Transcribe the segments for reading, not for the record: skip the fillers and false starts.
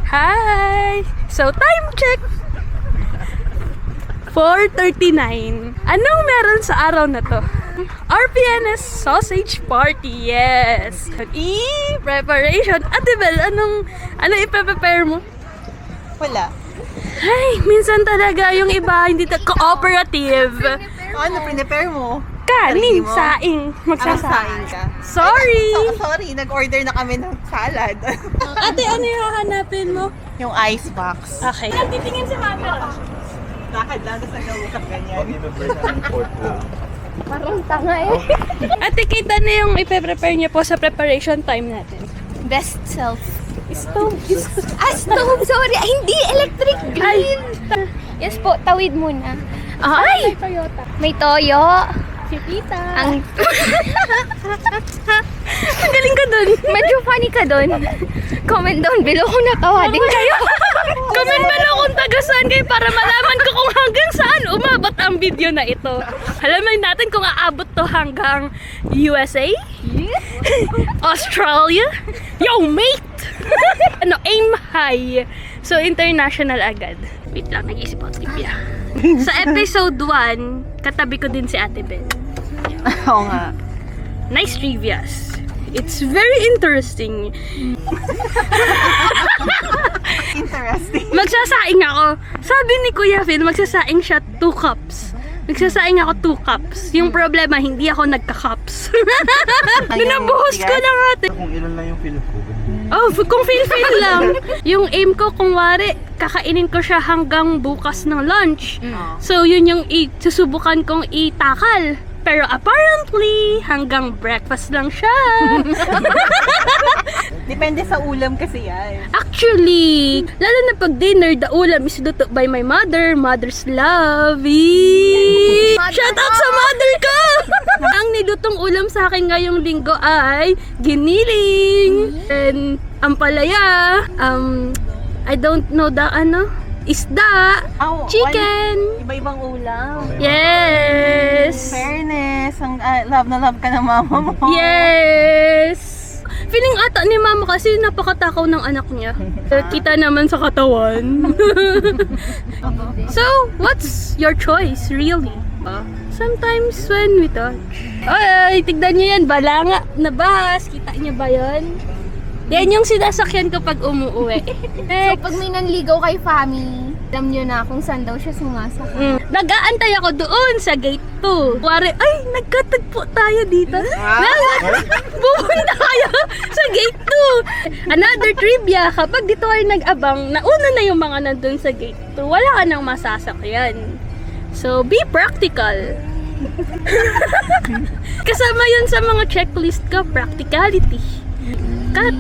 Hi! So, time check! 4:39. Anong meron sa araw na to? RPNS Sausage Party, yes! Preparation. Ate Bel, ano ipe-prepare mo? Wala. Ay, minsan talaga yung iba hindi cooperative. Ano prepare mo? Kanin, Sarili mo? saing. Magsasaing Magsasaing. ka. Sorry! Sorry, nag-order na kami ng salad. Ate, ano yung hahanapin mo? Yung ice box. Okay. Nagtitingin si Mama. Lakad lang sa gawin ganyan. Parang tanga eh. Ate, kita na yung ipe-prepare niyo po sa preparation time natin. Best self. Stove. Stove! Sorry! Ay, hindi! Electric grill! Yes po, tawid muna. Ay! May toyo. Si Tita. Ang Ang galing ka dun. medyo funny ka doon. Comment down below kung natawa din kayo. Comment below kung taga saan kayo para malaman ko kung hanggang saan umabot ang video na ito. Alamin natin kung aabot to hanggang USA? Australia? Yo, mate! Aim high. So, international agad. Wait lang, nag-iisip ako trivia. Sa episode 1, katabi ko din si Ate Bel. Oo nga. Nice trivias. It's very interesting. Interesting. Magsasaing ako. Sabi ni Kuya Phil, magsasaing siya 2 cups. Magsasaing ako 2 cups. Yung problema, hindi ako nagka-cups. Binabuhos ko lang ate. Kung ilan lang yung feel ko. Oh, kung feel lang. Yung aim ko, kung wari, kakainin ko siya hanggang bukas ng lunch. So, yun yung susubukan kong itakal. Pero apparently, hanggang breakfast lang siya. Depende sa ulam kasi yan. Actually, lalo na pag dinner, the ulam is luto by my mother. Mother's love. Shout out sa mother ko! Ang nilutong ulam sa akin ngayong linggo ay giniling. And ampalaya. I don't know the isda. Chicken. Iba-ibang ulam. Yes. Fairness. Ang love na love ka ng mama mo. Yes! Feeling ata ni mama kasi napakatakaw ng anak niya. Kita naman sa katawan. So, what's your choice, really? Sometimes when we touch. Ay, tignan niyo yan. Balanga na bahas. Kita niyo ba yun? Yan yung sinasakyan ko pag umuwi. So, pag may nanligaw kay Fami, alam nyo na kung saan daw siya sumasakay. Nag-aantay ako doon sa gate 2. Kuwari, ay, nagkatagpo tayo dito. Pupunta kayo sa gate 2. Another trivia, kapag dito ay nag-abang, nauna na yung mga nandun sa gate 2. Wala ka nang masasakyan. So, be practical. Kasama yun sa mga checklist ko, practicality. Cut.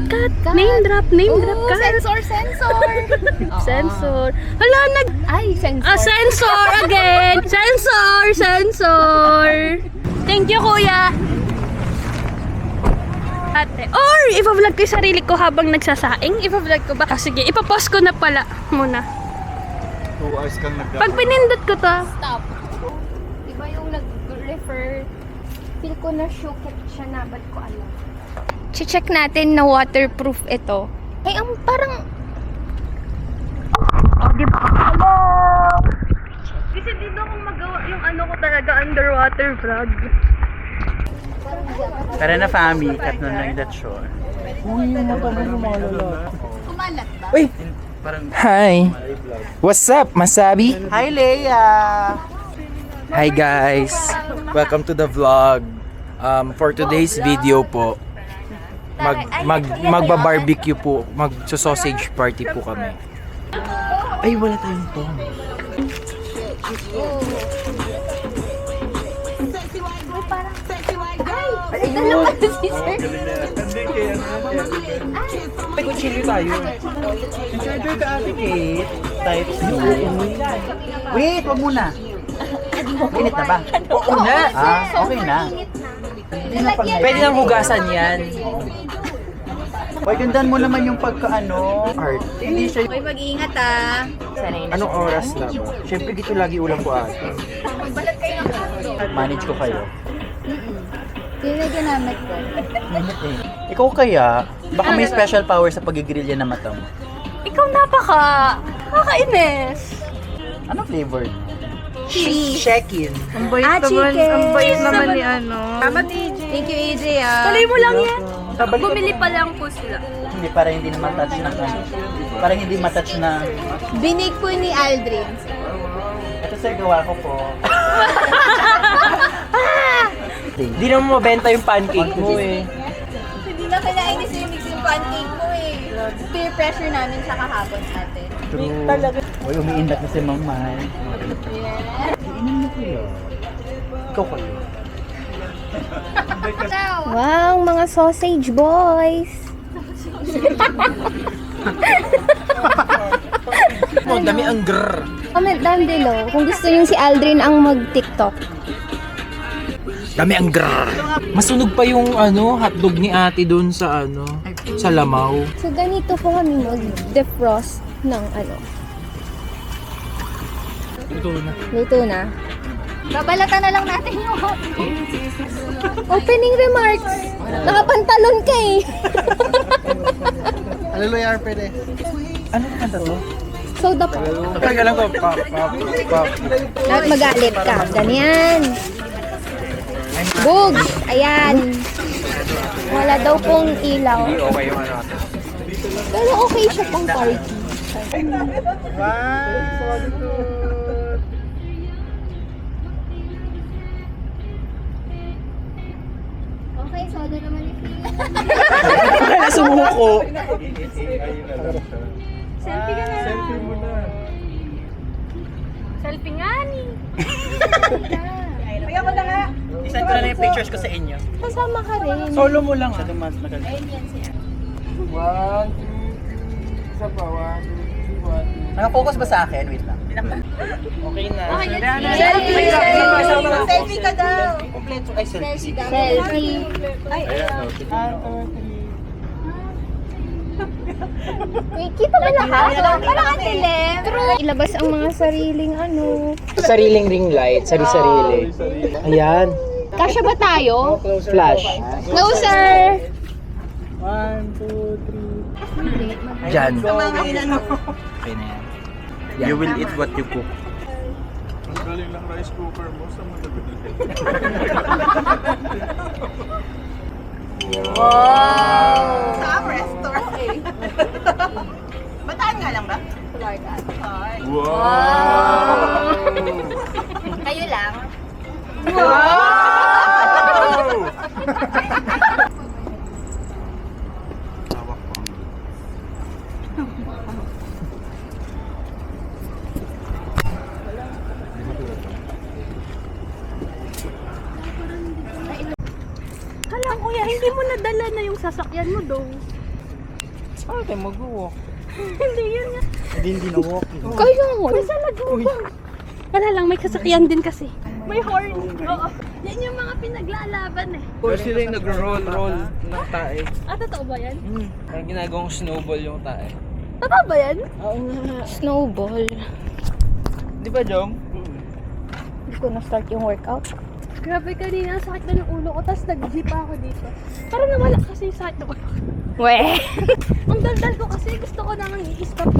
Name drop, cut. Sensor! Sensor. Hala, Ay, sensor. Sensor again! Sensor! Thank you, kuya! Ate. Or, ipa-vlog ko yung sarili ko habang nagsasaing. Ipa-vlog ko ba? Sige, ipapost ko na pala muna. 2 hours kang Pag pinindot ko to, Stop. Diba yung nag-refer, feel ko na shookit siya na, ba't ko alam? Check natin na waterproof ito. Ay, ang parang... oh, di ba? Hello! Kasi dito akong magawa yung ko talaga underwater vlog. Tara na fami, cut na lang that shore. Uy! Hi! What's up, Masabi? Hi, Leia! Hi guys! Welcome to the vlog. For today's video po, magba-barbecue po, magso-sausage party po kami. Ay, wala tayong tong. Ay, kutsilyo tayo. Enjoy ka ate Kate. Type Wait, wag muna. Init na ba? Oo na. Okay na. Pwede nang hugasan yan. Pagandahan mo naman yung pagka-art. Hindi siya Uy, mag-iingat ah. Anong oras na ba? Siyempre dito lagi ulam ko ate. Manage ko kayo. Yun na ginamit ko. Ikaw kaya, baka may special power sa pag-grilya na mata mo. Ikaw na Kakainis. Ano flavor? Cheese. Check-in. Ang bait chicken. ang bait Cheese naman naman. ni ano. Tama, TJ. Thank you, AJ, Tuloy mo lang yan. Babalik ko- Bumili pa lang po sila. Hindi, para hindi na matouch na Para hindi matouch na. Binig po ni Aldrin. Ito sir, gawa ko po. Hindi naman mabenta yung pancake mo eh. Hindi na kailangan ni Sinix yung pancake mo eh. Peer pressure namin sa kahapon natin. True. Uy, umiindak na si Mama. Iinom mo kayo. Ikaw kayo. Wow, mga sausage boys! Oh, dami ang grrr. Comment down below kung gusto nyo si Aldrin ang mag-TikTok. Dami ang grrr. Masunog pa yung hotdog ni ate doon sa sa Lamaw. So, ganito po kami mag-defrost ng Ito na. luto na. Babalatan na lang natin yung opening remarks. Nakapantalon ka eh. Hallelujah, pwede. Ano kanta to? Soda po. Teka lang ko. Pop. At magalit ka. Ganyan. Bug! Ayan. Wala daw pong ilaw. Okay yung ano. Pero okay siya pang party. Okay, soda naman ni Phil. Kaya sumuko. Selfie ka na. Selfie mo na. Selfie nga ni. Kaya ko na nga. Isend ko na lang yung pictures ko sa inyo. Kasama ka rin. Solo mo lang. Sa dumas na kasi. Nakafocus ba sa akin? Wait lang. Okay na. Selfie ka daw. Kompleto. Ay, selfie. Selfie. Wait, kita ba lahat? Parang antilem. True. Ilabas ang mga sariling Sariling ring light. Sari-sarili. Ayan. Kasya ba tayo? Flash. Closer! Diyan. Mga ilan mo. Okay na yan. You will eat what you cook. Sa restaurant. Bataan nga lang ba? Kayo lang? Hala kuya, hindi mo nadala na yung sasakyan mo daw. Ano tayo mag-walk? Hindi yun nga. Hindi na walking. Kaya mo. Kasi nag-walk. Wala lang, may sasakyan din kasi. May horn. Oo. Yan yung mga pinaglalaban eh. Pero sila yung nag-roll ng tae. Ah, totoo ba yan? Parang ginagawang snowball yung tae. Totoo ba yan? Snowball. Di ba, Jom? Hindi ko na-start yung workout. Grabe kanina, sakit na ng ulo ko, tapos nag-jeep ako dito. Parang nawala kasi yung sakit ng ulo ko. Weh! Ang daldal ko kasi gusto ko nang i-stop